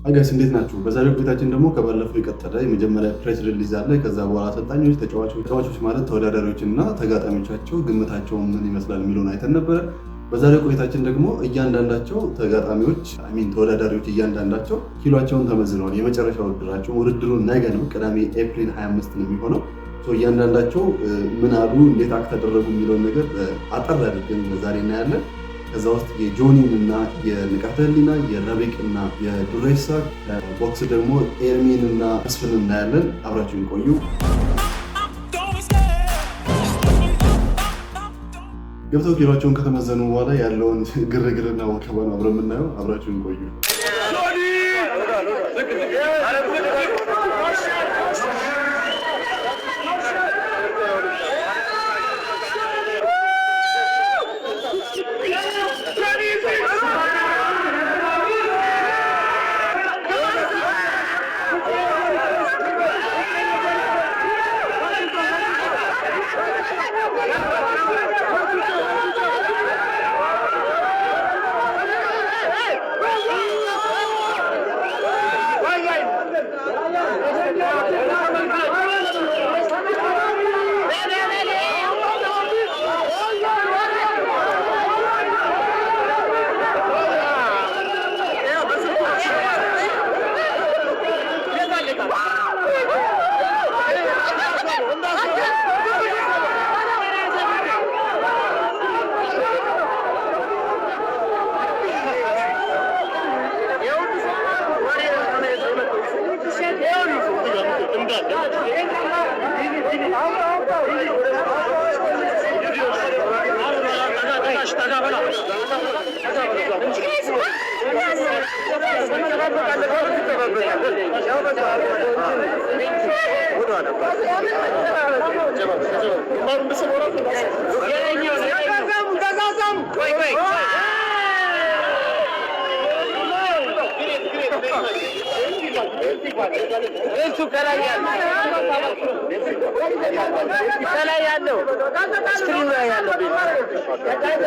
አጋስ እንዴት ናችሁ? በዛሬው ቆይታችን ደግሞ ከባለፈው የቀጠለ የመጀመሪያ ፕሬስ ሪሊዝ አለ። ከዛ በኋላ አሰልጣኞች፣ ተጫዋቾች ማለት ተወዳዳሪዎችና ተጋጣሚዎቻቸው ግምታቸው ምን ይመስላል የሚለውን አይተን ነበረ። በዛሬው ቆይታችን ደግሞ እያንዳንዳቸው ተጋጣሚዎች ተወዳዳሪዎች እያንዳንዳቸው ኪሎአቸውን ተመዝነዋል። የመጨረሻ ውድድሩ ነገ ነው፣ ቅዳሜ ኤፕሪል 25 ነው የሚሆነው። እያንዳንዳቸው ምን አሉ፣ እንዴት አክት ተደረጉ የሚለውን ነገር አጠር አድርገን ዛሬ እናያለን። ከዛ ውስጥ የጆኒን እና የንቃተ ህሊና የረቢቅ እና የዱሬሳ ቦክስ ደግሞ ኤርሚን እና መስፍን እናያለን። አብራችሁን ቆዩ። ገብተው ኪሎአቸውን ከተመዘኑ በኋላ ያለውን ግርግርና ወከባ ነው አብረን የምናየው። አብራችሁን ቆዩ።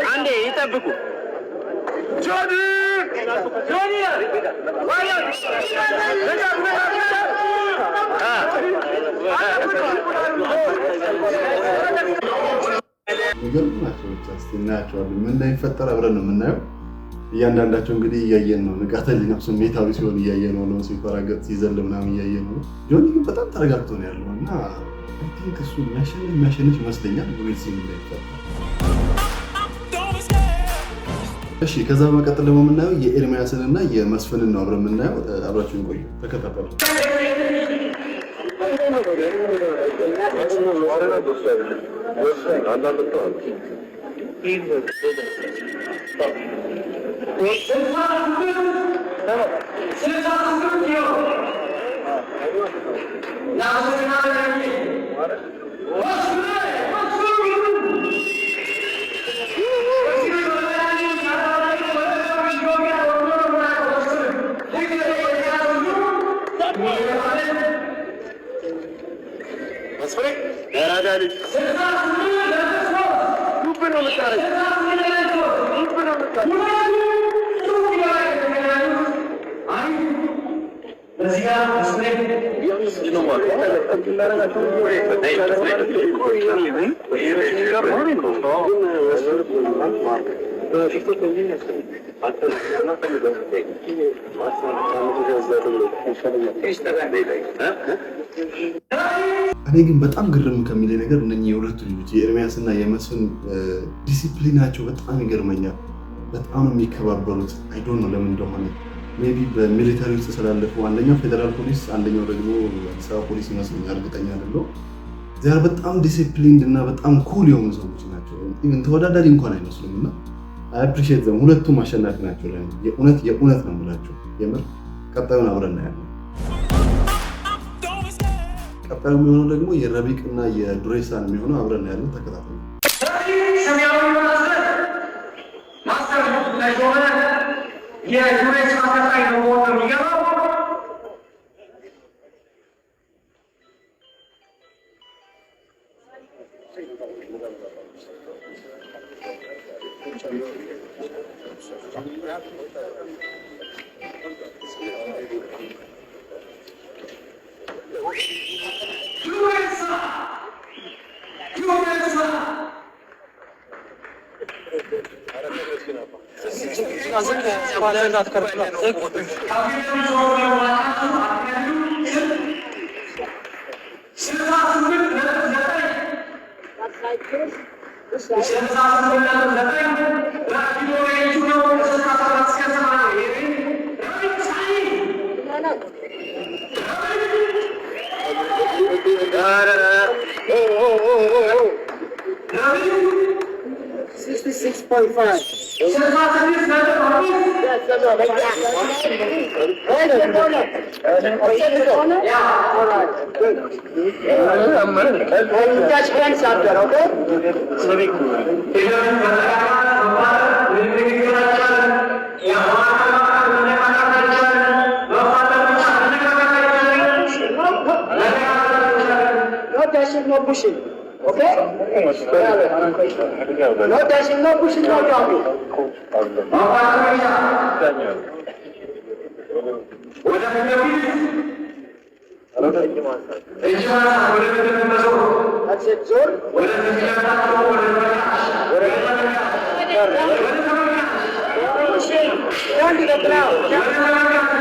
አንዴ ይጠብቁ። እናያቸዋለን። ምን እንደሚፈጠር አብረን ነው የምናየው። እያንዳንዳቸው እንግዲህ እያየን ነው። ንቃተ ህሊናው ስሜታዊ ሲሆን እያየን ነው። ሲፈራገጥ ሲዘል ምናምን እያየን ነው። ጆኒ ግን በጣም ተረጋግቶ ነው ያለው እና እሱ የሚያሸንፍ ይመስለኛል። ዊል ሲ እንደሚፈጠር። እሺ፣ ከዛ በመቀጠል ደግሞ የምናየው የኤርሚያስን እና የመስፍንን ነው አብረን የምናየው። አብራችሁን ቆዩ፣ ተከታተሉ። እኔ ግን በጣም ግርም ከሚለኝ ነገር እነኚህ የሁለቱ ልጆች የኤርሚያስ እና የመስፍን ዲሲፕሊናቸው በጣም ይገርመኛል። በጣም የሚከባበሩት አይዶን ነው ለምን እንደሆነ ሜቢ በሚሊታሪ ውስጥ ስላለፉ፣ አንደኛው ፌደራል ፖሊስ አንደኛው ደግሞ አዲስ አበባ ፖሊስ ይመስለኛል፣ እርግጠኛ አይደለሁም። ዚያር በጣም ዲሲፕሊንድ እና በጣም ኩል የሆኑ ሰዎች ናቸው። ኢቭን ተወዳዳሪ እንኳን አይመስሉም እና አይ አፕሪሺየት ዘም። ሁለቱም አሸናፊ ናቸው። የእውነት ነው የምላቸው የምር። ቀጣዩን አብረን እናያለን። ቀጣዩ የሚሆነው ደግሞ የረቢቅ እና የዱሬሳ ነው የሚሆነው። አብረን እናያለን። ተከታተሉ። የዱሬሳ ተጣይ ነው የሚገባው No pushing. Okay? No dashing, no pushing, no jumping. That's it, Zul. Pushing. Down to the ground.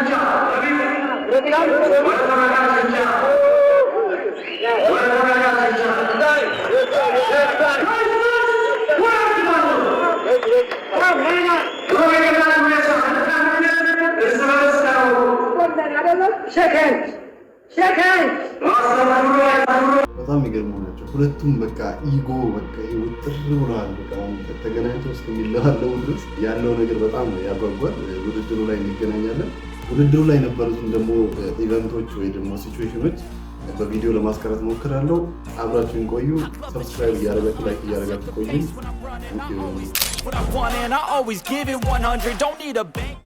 በጣም የሚገርሙ ናቸው ሁለቱም። በቃ ኢጎ በቃ ውጥር ብለዋል። በቃ ተገናኝተው እስከሚለዋለው ድረስ ያለው ነገር በጣም ያጓጓል። ውድድሩ ላይ እንገናኛለን። ውድድሩ ላይ የነበሩትን ደግሞ ኢቨንቶች ወይ ደግሞ ሲቹዌሽኖች በቪዲዮ ለማስቀረት ሞክራለሁ። አብራችሁን ቆዩ። ሰብስክራይብ እያደረጋችሁ ላይክ እያደረጋችሁ ቆዩ።